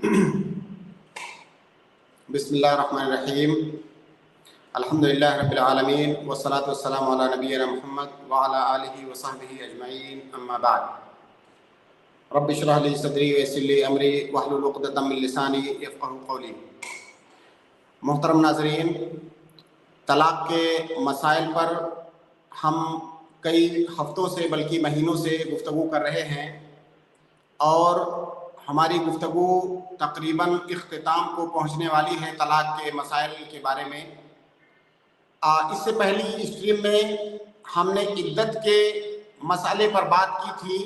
بسم اللہ الرحمن الرحیم الحمدللہ رب العالمین والصلاة والسلام علی نبینا محمد وعلی آلہ وصحبہ اجمعین اما بعد رب اشرح لی صدری ویسر لی امری واحلل عقدۃ من لسانی یفقہوا قولی۔ محترم ناظرین، طلاق کے مسائل پر ہم کئی ہفتوں سے بلکہ مہینوں سے گفتگو کر رہے ہیں اور ہماری گفتگو تقریباً اختتام کو پہنچنے والی ہے طلاق کے مسائل کے بارے میں۔ اس سے پہلی اسٹریم میں ہم نے عدت کے مسئلے پر بات کی تھی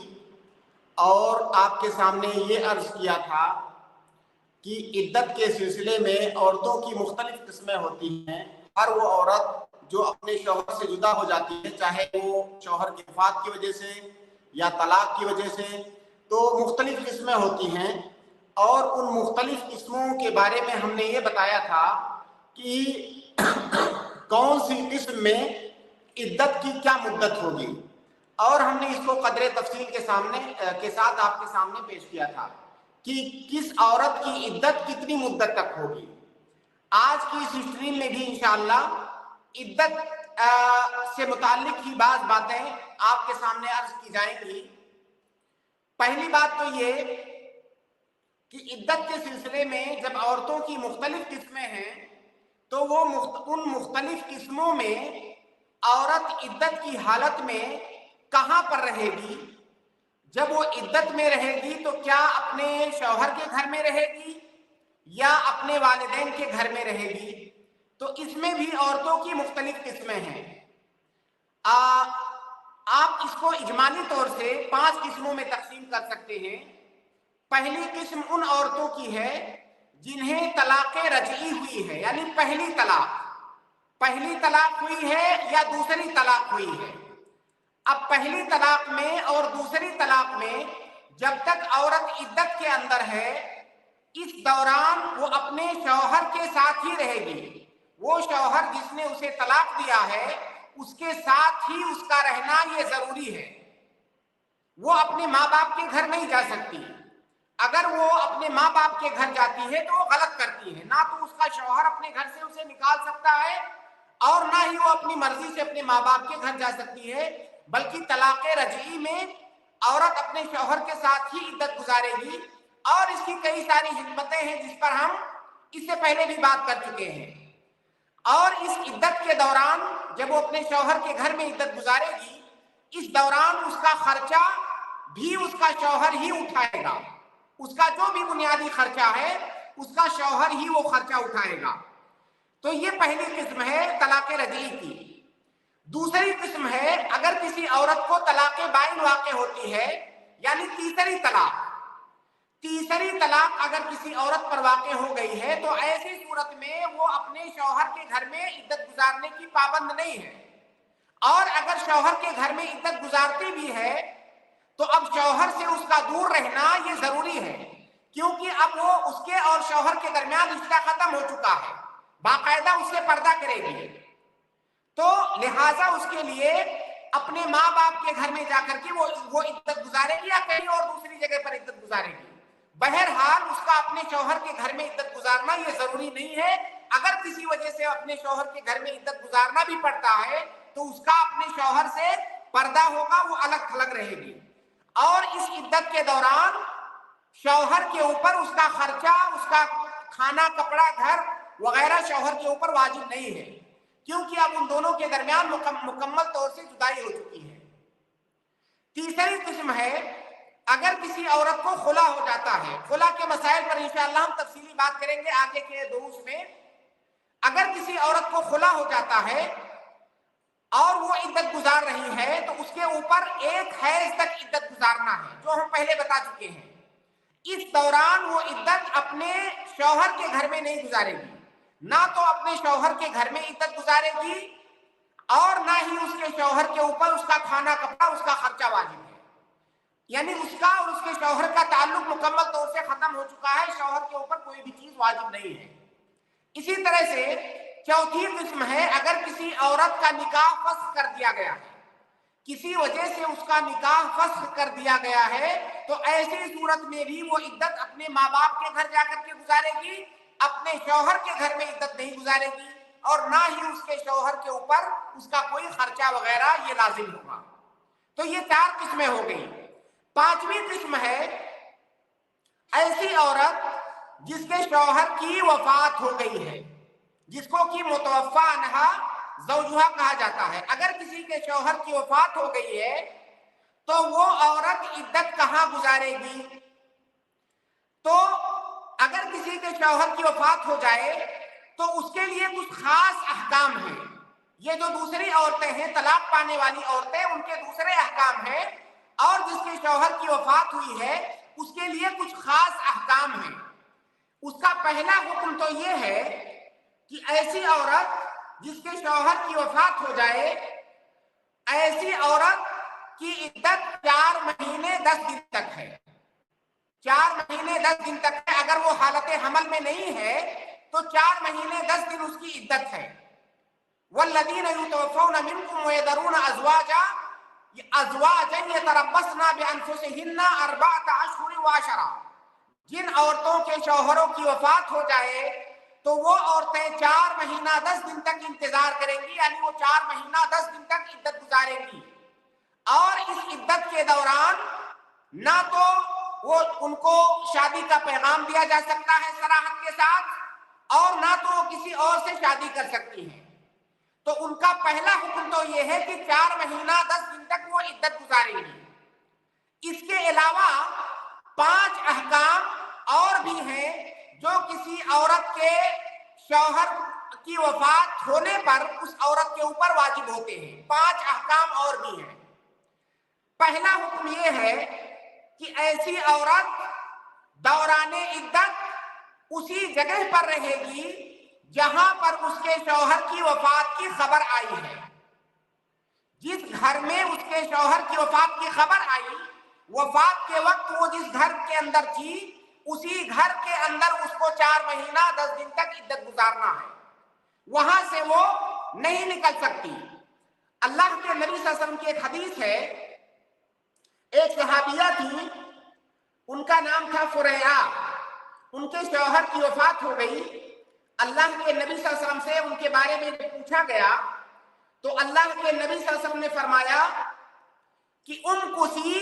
اور آپ کے سامنے یہ عرض کیا تھا کہ عدت کے سلسلے میں عورتوں کی مختلف قسمیں ہوتی ہیں۔ ہر وہ عورت جو اپنے شوہر سے جدا ہو جاتی ہے، چاہے وہ شوہر کی وفات کی وجہ سے یا طلاق کی وجہ سے، تو مختلف قسمیں ہوتی ہیں اور ان مختلف قسموں کے بارے میں ہم نے یہ بتایا تھا کہ کون سی قسم میں عدت کی کیا مدت ہوگی، اور ہم نے اس کو قدر تفصیل کے ساتھ آپ کے سامنے پیش کیا تھا کہ کس عورت کی عدت کتنی مدت تک ہوگی۔ آج کی اس اسٹریم میں بھی انشاءاللہ عدت سے متعلق ہی بعض باتیں آپ کے سامنے عرض کی جائیں گی۔ پہلی بات تو یہ کہ عدت کے سلسلے میں جب عورتوں کی مختلف قسمیں ہیں تو وہ ان مختلف قسموں میں عورت عدت کی حالت میں کہاں پر رہے گی۔ جب وہ عدت میں رہے گی تو کیا اپنے شوہر کے گھر میں رہے گی یا اپنے والدین کے گھر میں رہے گی، تو اس میں بھی عورتوں کی مختلف قسمیں ہیں۔ آپ اس کو اجمالی طور سے 5 قسموں میں تقسیم کر سکتے ہیں۔ پہلی قسم ان عورتوں کی ہے جنہیں طلاق رجعی ہوئی ہے، یعنی پہلی طلاق ہوئی ہے یا دوسری طلاق ہوئی ہے۔ اب پہلی طلاق میں اور دوسری طلاق میں جب تک عورت عدت کے اندر ہے، اس دوران وہ اپنے شوہر کے ساتھ ہی رہے گی۔ وہ شوہر جس نے اسے طلاق دیا ہے اس کے ساتھ ہی اس کا رہنا یہ ضروری ہے۔ وہ اپنے ماں باپ کے گھر نہیں جا سکتی۔ اگر وہ اپنے ماں باپ کے گھر جاتی ہے تو وہ غلط کرتی ہے۔ نہ تو اس کا شوہر اپنے گھر سے اسے نکال سکتا ہے اور نہ ہی وہ اپنی مرضی سے اپنے ماں باپ کے گھر جا سکتی ہے، بلکہ طلاق رجعی میں عورت اپنے شوہر کے ساتھ ہی عدت گزارے گی، اور اس کی کئی ساری حکمتیں ہیں جس پر ہم اس سے پہلے بھی بات کر چکے ہیں۔ اور اس عدت کے دوران جب وہ اپنے شوہر کے گھر میں عدت گزارے گی، اس دوران اس کا خرچہ بھی اس کا شوہر ہی اٹھائے گا۔ اس کا جو بھی بنیادی خرچہ ہے اس کا شوہر ہی وہ خرچہ اٹھائے گا۔ تو یہ پہلی قسم ہے طلاق رجعی کی۔ دوسری قسم ہے اگر کسی عورت کو طلاق بائن واقع ہوتی ہے، یعنی تیسری طلاق اگر کسی عورت پر واقع ہو گئی ہے تو ایسی صورت میں وہ اپنے شوہر کے گھر میں عدت گزارنے کی پابند نہیں ہے، اور اگر شوہر کے گھر میں عدت گزارتی بھی ہے تو اب شوہر سے اس کا دور رہنا یہ ضروری ہے، کیونکہ اب وہ اس کے اور شوہر کے درمیان رشتہ ختم ہو چکا ہے، باقاعدہ اس سے پردہ کرے گی، تو لہٰذا اس کے لیے اپنے ماں باپ کے گھر میں جا کر کے وہ عدت گزارے گی یا کہیں اور دوسری جگہ پر عدت گزارے گی۔ بہرحال اس کا اپنے شوہر کے گھر میں عدت گزارنا یہ ضروری نہیں ہے۔ اگر کسی وجہ سے اپنے شوہر کے گھر میں عدت گزارنا بھی پڑتا ہے تو اس کا اپنے شوہر سے پردہ ہوگا، وہ الگ تھلگ رہے گی، اور اس عدت کے دوران شوہر کے اوپر اس کا خرچہ، اس کا کھانا کپڑا گھر وغیرہ شوہر کے اوپر واجب نہیں ہے، کیونکہ اب ان دونوں کے درمیان مکمل طور سے جدائی ہو چکی ہے۔ تیسری قسم ہے اگر کسی عورت کو خلا ہو جاتا ہے۔ خلا کے مسائل پر انشاءاللہ ہم تفصیلی بات کریں گے آگے کے دروس میں۔ اگر کسی عورت کو خلا ہو جاتا ہے اور وہ عدت گزار رہی ہے تو اس کے اوپر 1 حیض تک عدت گزارنا ہے، جو ہم پہلے بتا چکے ہیں۔ اس دوران وہ عدت اپنے شوہر کے گھر میں نہیں گزارے گی، نہ تو اپنے شوہر کے گھر میں عدت گزارے گی اور نہ ہی اس کے شوہر کے اوپر اس کا کھانا کپڑا، اس کا خرچہ واجب ہے، یعنی اس کا اور اس کے شوہر کا تعلق مکمل طور سے ختم ہو چکا ہے، شوہر کے اوپر کوئی بھی چیز واجب نہیں ہے۔ اسی طرح سے چوتھی قسم ہے اگر کسی عورت کا نکاح فسخ کر دیا گیا ہے، کسی وجہ سے اس کا نکاح فسخ کر دیا گیا ہے تو ایسی صورت میں بھی وہ عدت اپنے ماں باپ کے گھر جا کر کے گزارے گی، اپنے شوہر کے گھر میں عدت نہیں گزارے گی، اور نہ ہی اس کے شوہر کے اوپر اس کا کوئی خرچہ وغیرہ یہ لازم ہوگا۔ تو یہ 4 قسمیں ہو گئی۔ 5ویں قسم ہے ایسی عورت جس کے شوہر کی وفات ہو گئی ہے، جس کو کہ متوفی عنہا زوجہا کہا جاتا ہے۔ اگر کسی کے شوہر کی وفات ہو گئی ہے تو وہ عورت عدت کہاں گزارے گی؟ تو اگر کسی کے شوہر کی وفات ہو جائے تو اس کے لیے کچھ خاص احکام ہیں۔ یہ جو دوسری عورتیں ہیں، طلاق پانے والی عورتیں، ان کے دوسرے احکام ہیں، اور جس کے شوہر کی وفات ہوئی ہے اس کے لیے کچھ خاص احکام ہیں۔ اس کا پہلا حکم تو یہ ہے کہ ایسی عورت جس کے شوہر کی وفات ہو جائے، ایسی عورت کی عدت 4 مہینے 10 دن تک ہے۔ 4 مہینے 10 دن تک ہے۔ اگر وہ حالت حمل میں نہیں ہے تو 4 مہینے 10 دن اس کی عدت ہے۔ والذین یتوفون منکم ویذرون ازواجا یتربصن بانفسہن 4 اشہر وعشرا، جن عورتوں کے شوہروں کی وفات ہو جائے تو وہ عورتیں 4 مہینہ 10 دن تک انتظار کریں گی، یعنی وہ 4 مہینہ 10 دن تک عدت گزاریں گی، اور اس عدت کے دوران نہ تو وہ ان کو شادی کا پیغام دیا جا سکتا ہے صراحت کے ساتھ، اور نہ تو وہ کسی اور سے شادی کر سکتی ہیں۔ تو ان کا پہلا حکم تو یہ ہے کہ 4 مہینہ 10 دن تک وہ عدت گزاریں گی۔ اس کے علاوہ 5 احکام اور بھی ہیں جو کسی عورت کے شوہر کی وفات ہونے پر اس عورت کے اوپر واجب ہوتے ہیں۔ 5 احکام اور بھی ہیں۔ پہلا حکم یہ ہے کہ ایسی عورت دوران عدت اسی جگہ پر رہے گی جہاں پر اس کے شوہر کی وفات کی خبر آئی ہے۔ جس گھر میں اس کے شوہر کی وفات کی خبر آئی، وفات کے وقت وہ جس گھر کے اندر تھی اسی گھر کے اندر اس کو 4 مہینہ 10 دن تک عدت گزارنا ہے، وہاں سے وہ نہیں نکل سکتی۔ اللہ کے نبی صلی اللہ علیہ وسلم کی ایک حدیث ہے، ایک صحابیہ تھی، ان کا نام تھا فریعہ، ان کے شوہر کی وفات ہو گئی۔ اللہ کے نبی صلی اللہ علیہ وسلم سے ان کے بارے میں پوچھا گیا تو اللہ کے نبی صلی اللہ علیہ وسلم نے فرمایا کہ امکثی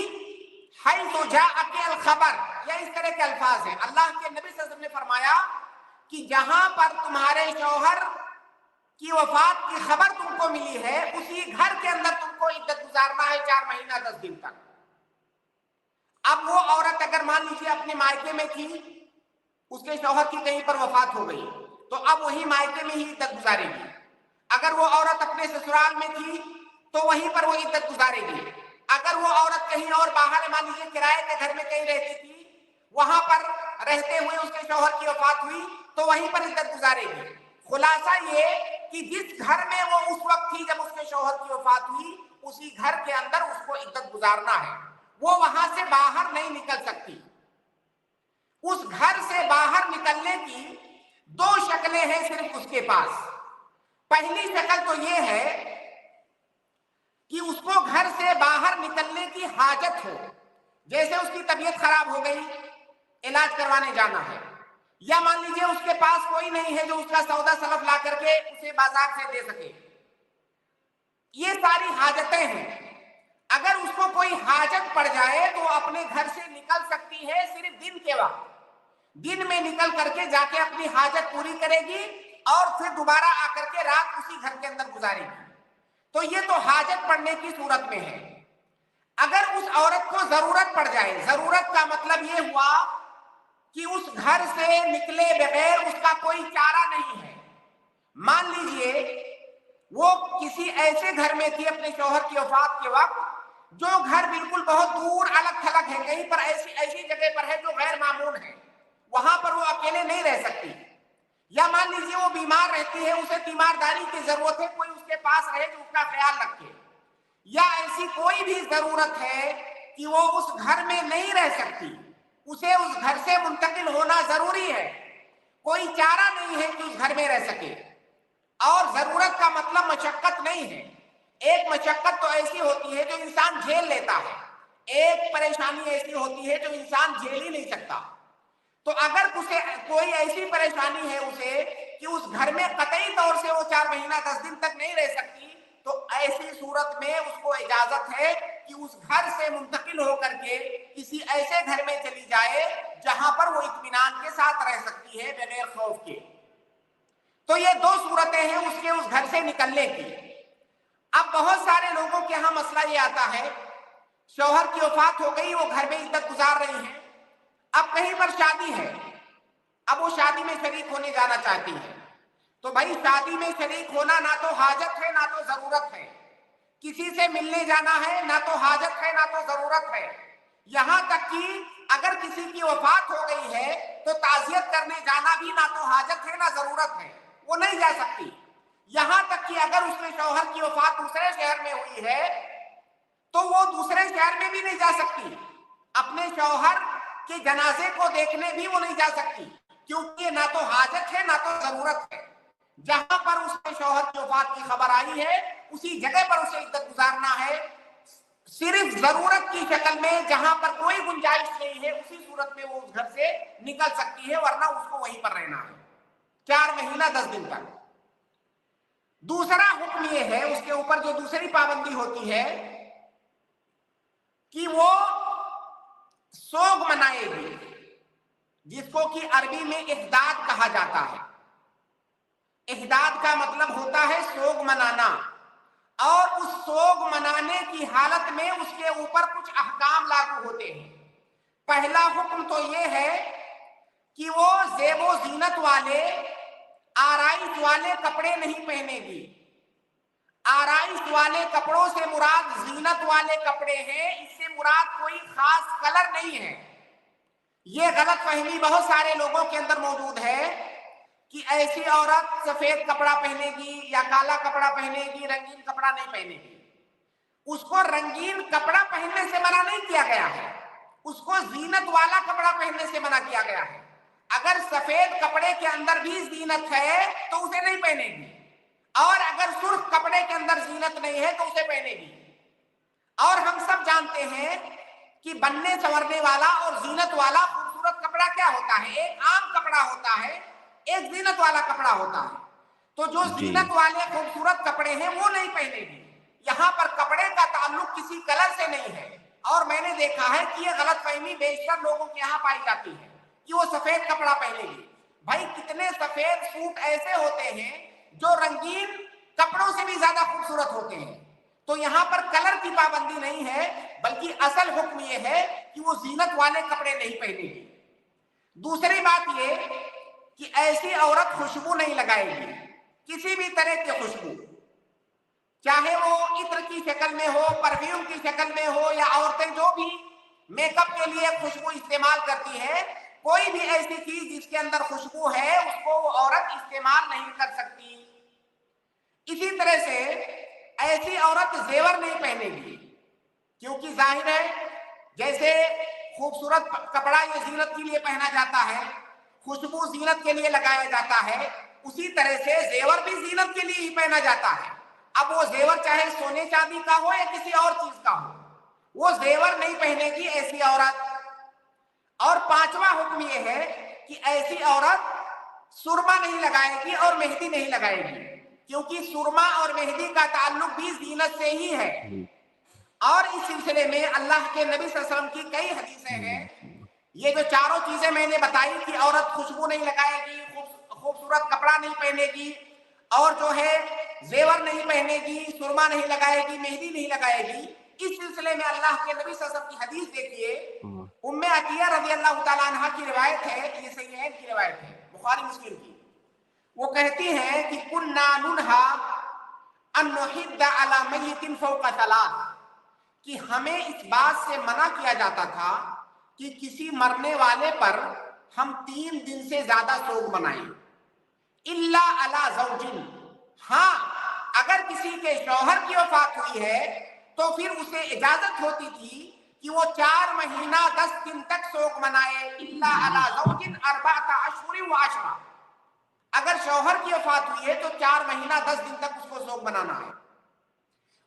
حیث جاءک الخبر، یا اس طرح کے الفاظ ہیں۔ اللہ کے نبی صلی اللہ علیہ وسلم نے فرمایا کہ جہاں پر تمہارے شوہر کی وفات کی خبر تم کو ملی ہے اسی گھر کے اندر تم کو عدت گزارنا ہے 4 مہینہ 10 دن تک۔ اب وہ عورت اگر مان لیجیے اپنے مائکے میں تھی، اس کے شوہر کی کہیں پر وفات ہو گئی تو اب وہی مائکے میں ہی عدت گزارے گی۔ اگر وہ عورت اپنے سسرال میں تھی تو وہیں پر وہ عدت گزارے گی۔ اگر وہ عورت کہیں اور باہر مان لیجیے کرائے کے گھر میں کہیں رہتی تھی، وہاں پر رہتے ہوئے اس کے شوہر کی وفات ہوئی تو وہیں پر عدت گزارے گی۔ خلاصہ یہ کہ جس گھر میں وہ اس وقت تھی جب اس کے شوہر کی وفات ہوئی اسی گھر کے اندر اس کو عدت گزارنا ہے، وہ وہاں سے باہر نہیں نکل سکتی۔ اس گھر سے باہر نکلنے کی 2 شکلیں ہیں صرف اس کے پاس۔ پہلی شکل تو یہ ہے کہ اس کو گھر سے باہر نکلنے کی حاجت ہو، جیسے اس کی طبیعت خراب ہو گئی، علاج کروانے جانا ہے، یا مان لیجیے اس کے پاس کوئی نہیں ہے جو اس کا سودا سلف لا کر کے اسے بازار سے دے سکے۔ یہ ساری حاجتیں ہیں۔ اگر اس کو کوئی حاجت پڑ جائے تو اپنے گھر سے نکل سکتی ہے صرف دن کے وقت، دن میں نکل کر کے جا کے اپنی حاجت پوری کرے گی اور پھر دوبارہ آ کر کے رات اسی گھر کے اندر گزارے گی۔ تو یہ تو حاجت پڑنے کی صورت میں ہے۔ اگر اس عورت کو ضرورت پڑ جائے، ضرورت کا مطلب یہ ہوا کہ اس گھر سے نکلے بغیر اس کا کوئی چارہ نہیں ہے، مان لیجئے وہ کسی ایسے گھر میں تھی اپنے شوہر کی وفات کے وقت جو گھر بالکل بہت دور الگ تھلگ ہے، کہیں پر ایسی جگہ پر ہے جو غیر معمون ہے، وہاں پر وہ اکیلے نہیں رہ سکتی، یا مان لیجیے وہ بیمار رہتی ہے، اسے تیمارداری کی ضرورت ہے، کوئی اس کے پاس رہے جو اس کا خیال رکھے، یا ایسی کوئی بھی ضرورت ہے کہ وہ اس گھر میں نہیں رہ سکتی، اسے اس گھر سے منتقل ہونا ضروری ہے، کوئی چارہ نہیں ہے کہ اس گھر میں رہ سکے، اور ضرورت کا مطلب مشقت نہیں ہے، ایک مشقت تو ایسی ہوتی ہے جو انسان جھیل لیتا ہے، ایک پریشانی ایسی ہوتی ہے جو انسان جھیل ہی نہیں سکتا. تو اگر کوئی ایسی پریشانی ہے اسے کہ اس گھر میں قطعی طور سے وہ 4 مہینہ 10 دن تک نہیں رہ سکتی، تو ایسی صورت میں اس کو اجازت ہے کہ اس گھر سے منتقل ہو کر کے کسی ایسے گھر میں چلی جائے جہاں پر وہ اطمینان کے ساتھ رہ سکتی ہے بغیر خوف کے. تو یہ 2 صورتیں ہیں اس گھر سے نکلنے کی. اب بہت سارے لوگوں کے یہاں مسئلہ یہ آتا ہے، شوہر کی وفات ہو گئی، وہ گھر میں عدت گزار رہی ہیں، اب کہیں پر شادی ہے، اب وہ شادی میں شریک ہونے جانا چاہتی ہے. تو بھائی شادی میں شریک ہونا نہ تو حاجت ہے نہ تو ضرورت ہے، کسی سے ملنے جانا ہے نہ تو حاجت ہے نہ تو ضرورت ہے. یہاں تک کہ اگر کسی کی وفات ہو گئی ہے تو تعزیت کرنے جانا بھی نہ تو حاجت ہے نہ ضرورت ہے، وہ نہیں جا سکتی. یہاں تک کہ اگر اس کے شوہر کی وفات دوسرے شہر میں ہوئی ہے تو وہ دوسرے شہر میں بھی نہیں جا سکتی، اپنے شوہر کے جنازے کو دیکھنے بھی وہ نہیں جا سکتی، کیونکہ نہ تو حاجت ہے نہ تو ضرورت ہے. جہاں پر اس کے شوہر کی وفات کی خبر آئی ہے اسی جگہ پر اسے عدت گزارنا ہے. صرف ضرورت کی شکل میں جہاں پر کوئی گنجائش نہیں ہے اسی صورت میں وہ اس گھر سے نکل سکتی ہے، ورنہ اس کو وہیں پر رہنا ہے 4 مہینہ 10 دن تک. دوسرا حکم یہ ہے، اس کے اوپر جو دوسری پابندی ہوتی ہے کہ وہ سوگ منائے گی، جس کو کہ عربی میں احداد کہا جاتا ہے. احداد کا مطلب ہوتا ہے سوگ منانا، اور اس سوگ منانے کی حالت میں اس کے اوپر کچھ احکام لاگو ہوتے ہیں. پہلا حکم تو یہ ہے کہ وہ زیب و زینت والے آرائش والے کپڑے نہیں پہنے گی. آرائش والے کپڑوں سے مراد زینت والے کپڑے ہیں، اس سے مراد کوئی خاص کلر نہیں ہے. یہ غلط فہمی بہت سارے لوگوں کے اندر موجود ہے کہ ایسی عورت سفید کپڑا پہنے گی یا کالا کپڑا پہنے گی، رنگین کپڑا نہیں پہنے گی. اس کو رنگین کپڑا پہننے سے منع نہیں کیا گیا ہے، اس کو زینت والا کپڑا پہننے سے منع کیا گیا ہے. اگر سفید کپڑے کے اندر بھی زینت ہے تو اسے نہیں پہنے گی، اور اگر سرخ کپڑے کے اندر زینت نہیں ہے تو اسے پہنے گی. اور ہم سب جانتے ہیں کہ بننے سنورنے والا اور زینت والا خوبصورت کپڑا کیا ہوتا ہے، ایک عام کپڑا ہوتا ہے، ایک زینت والا کپڑا ہوتا ہے. تو جو زینت والے خوبصورت کپڑے ہیں وہ نہیں پہنے گی. یہاں پر کپڑے کا تعلق کسی کلر سے نہیں ہے، اور میں نے دیکھا ہے کہ یہ غلط فہمی بیشتر لوگوں کے یہاں پائی جاتی ہے کہ وہ سفید کپڑا پہنے گی. بھائی کتنے سفید سوٹ ایسے ہوتے ہیں جو رنگین کپڑوں سے بھی زیادہ خوبصورت ہوتے ہیں. تو یہاں پر کلر کی پابندی نہیں ہے، بلکہ اصل حکم یہ ہے کہ وہ زینت والے کپڑے نہیں پہنے گی. دوسری بات یہ کہ ایسی عورت خوشبو نہیں لگائے گی، کسی بھی طرح کی خوشبو، چاہے وہ عطر کی شکل میں ہو، پرفیوم کی شکل میں ہو، یا عورتیں جو بھی میک اپ کے لیے خوشبو استعمال کرتی ہے، کوئی بھی ایسی چیز جس کے اندر خوشبو ہے اس کو وہ عورت استعمال نہیں کر سکتی. اسی طرح سے ایسی عورت زیور نہیں پہنے گی، کیونکہ ظاہر ہے جیسے خوبصورت کپڑا یہ زینت کے لیے پہنا جاتا ہے، خوشبو زینت کے لیے لگایا جاتا ہے، اسی طرح سے زیور بھی زینت کے لیے ہی پہنا جاتا ہے. اب وہ زیور چاہے سونے چاندی کا ہو یا کسی اور چیز کا ہو، وہ زیور نہیں پہنے گی ایسی عورت. اور پانچواں حکم یہ ہے کہ ایسی عورت سرما نہیں لگائے گی اور مہندی نہیں لگائے گی، کیونکہ سرما اور مہندی کا تعلق بھی زینت سے ہی ہے. اور اس سلسلے میں اللہ کے نبی صلی اللہ علیہ وسلم کی کئی حدیثیں ہیں. یہ جو چاروں چیزیں میں نے بتائی کہ عورت خوشبو نہیں لگائے گی، خوبصورت کپڑا نہیں پہنے گی، اور جو ہے زیور نہیں پہنے گی، سرما نہیں لگائے گی، مہندی نہیں لگائے گی، اس سلسلے میں اللہ کے نبی صلی اللہ علیہ وسلم کی حدیث دیکھیے. ام عطیہ رضی اللہ تعالیٰ عنہ کی روایت ہے، یہ صحیحین کی روایت ہے، بخاری مسلم کی. وہ کہتی ہیں کہ کنا ننہا ان نحد علی میت فوق ثلاث، کہ ہمیں اس بات سے منع کیا جاتا تھا کہ کسی مرنے والے پر ہم 3 دن سے زیادہ سوگ منائیں. الا علی زوج، ہاں اگر کسی کے شوہر کی وفات ہوئی ہے تو پھر اسے اجازت ہوتی تھی کہ وہ 4 مہینہ 10 دن تک سوگ منائے. الا علی زوج 4 اشہر و عشرہ، اگر شوہر کی وفات ہوئی ہے تو 4 مہینہ 10 دن تک اس کو سوگ منانا ہے.